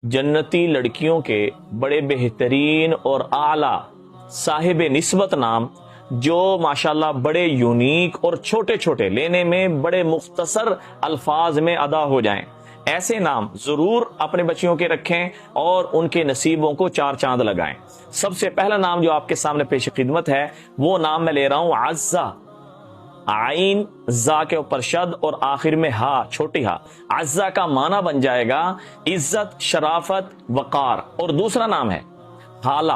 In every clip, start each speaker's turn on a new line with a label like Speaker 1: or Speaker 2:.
Speaker 1: जन्नती लड़कियों के बड़े बेहतरीन और आला साहिब निस्बत नाम जो माशाल्लाह बड़े यूनिक और छोटे छोटे लेने में बड़े मुख्तसर अल्फाज में अदा हो जाएं, ऐसे नाम जरूर अपने बच्चियों के रखें और उनके नसीबों को चार चांद लगाएं। सबसे पहला नाम जो आपके सामने पेश खिदमत है वो नाम मैं ले रहा हूं अज़्ज़ा। आइन जा के ऊपर शद और आखिर में हा, छोटी हा। अज़्ज़ा का माना बन जाएगा इज्जत, शराफत, वकार। और दूसरा नाम है हाला।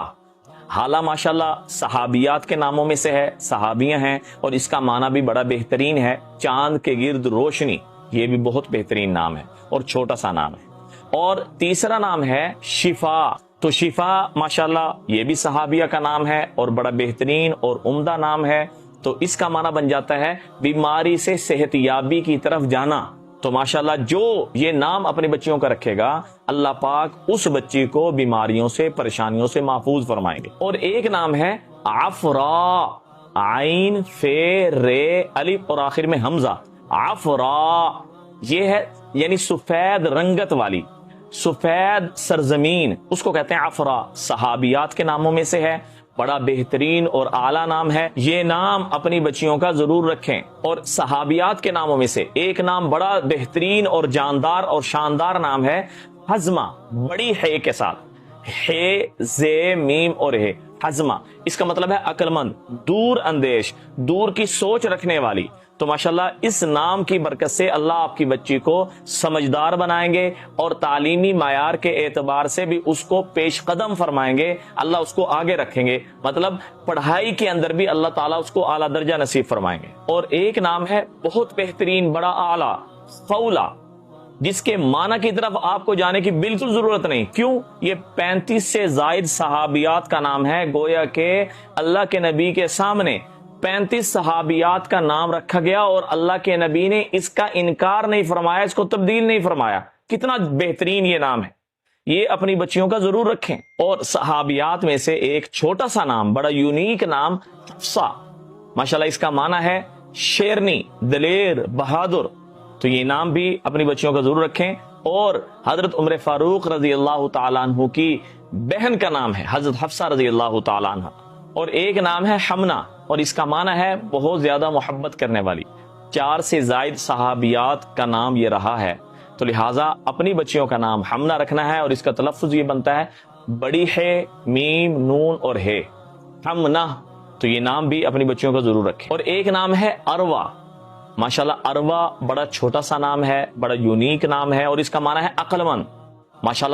Speaker 1: हाला माशाल्लाह सहाबियात के नामों में से है, सहाबियां हैं और इसका माना भी बड़ा बेहतरीन है, चांद के गिर्द रोशनी। ये भी बहुत बेहतरीन नाम है और छोटा सा नाम है। और तीसरा नाम है शिफा। तो शिफा माशाल्लाह ये भी सहाबिया का नाम है और बड़ा बेहतरीन और उम्दा नाम है। तो इसका माना बन जाता है बीमारी से सेहतयाबी की तरफ जाना। तो माशाल्लाह जो ये नाम अपनी बच्चियों का रखेगा अल्लाह पाक उस बच्ची को बीमारियों से, परेशानियों से महफूज फरमाएंगे। और एक नाम है आफरा। आइन, फे, रे, अलिफ और आखिर में हमजा। आफरा ये है यानी सफेद रंगत वाली, सफेद सरजमीन, उसको कहते हैं आफरा। सहाबियात के नामों में से है, बड़ा बेहतरीन और आला नाम है। ये नाम अपनी बच्चियों का जरूर रखें। और सहाबियात के नामों में से एक नाम बड़ा बेहतरीन और जानदार और शानदार नाम है हजमा, बड़ी है के साथ, हे, जे, मीम और हे, हजमा। इसका मतलब है अक्लमंद, दूर अंदेश, दूर की सोच रखने वाली। तो माशाल्लाह इस नाम की बरकत से अल्लाह आपकी बच्ची को समझदार बनाएंगे और तालीमी मायार के एतबार से भी उसको पेश कदम फरमाएंगे, अल्लाह उसको आगे रखेंगे। मतलब पढ़ाई के अंदर भी अल्लाह ताला उसको आला दर्जा नसीब फरमाएंगे। और एक नाम है बहुत बेहतरीन, बड़ा आला, खौला, जिसके माना की तरफ आपको जाने की बिल्कुल जरूरत नहीं। क्यों? ये 35 से जायद सहाबियात का नाम है। गोया के अल्लाह के नबी के सामने 35 सहाबियात का नाम रखा गया और अल्लाह के नबी ने इसका इनकार नहीं फरमाया, इसको तब्दील नहीं फरमाया। कितना बेहतरीन ये नाम है, ये अपनी बच्चियों का जरूर रखें। और सहाबियात में से एक छोटा सा नाम, बड़ा यूनिक नाम, हफ्सा। माशाल्लाह इसका माना है शेरनी, दलेर, बहादुर। तो ये नाम भी अपनी बच्चियों का जरूर रखें। और हजरत उमर फारूक रजी अल्लाह तआला अन्हु की बहन का नाम है हजरत हफ्सा रजी अल्लाह तआला अन्हा। और एक नाम है हमना और इसका माना है बहुत ज्यादा मोहब्बत करने वाली। 4 से जायद सहाबियात का नाम ये रहा है। तो लिहाजा अपनी बच्चियों का नाम हमना रखना है और इसका तलफ्फुज ये बनता है बड़ी है, मीम, नून और है, हमना। तो ये नाम भी अपनी बच्चियों का जरूर रखें। और एक नाम है अरवा। माशाल्लाह अरवा बड़ा छोटा सा नाम है, बड़ा यूनिक नाम है और इसका माना है अक्लमंद। माशाल्लाह